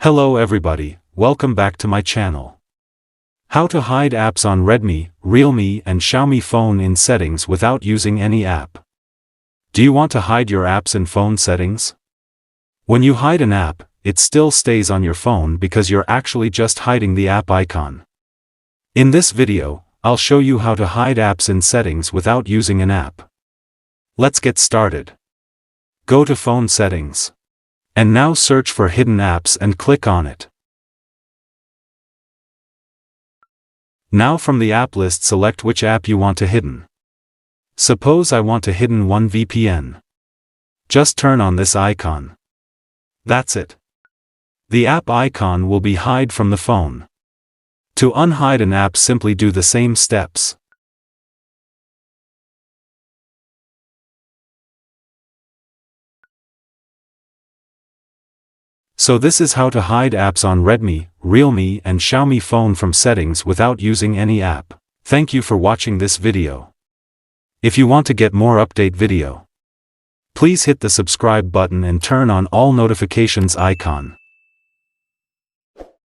Hello everybody, welcome back to my channel. How to hide apps on Redmi, Realme and Xiaomi phone in settings without using any app. Do you want to hide your apps in phone settings? When you hide an app, it still stays on your phone because you're actually just hiding the app icon. In this video, I'll show you how to hide apps in settings without using an app. Let's get started. Go to Phone Settings. And now search for Hidden Apps and click on it. Now from the app list select which app you want to hidden. Suppose I want to hidden one VPN. Just turn on this icon. That's it. The app icon will be hide from the phone. To unhide an app, simply do the same steps. So this is how to hide apps on Redmi, Realme and Xiaomi phone from settings without using any app. Thank you for watching this video. If you want to get more update video, please hit the subscribe button and turn on all notifications icon.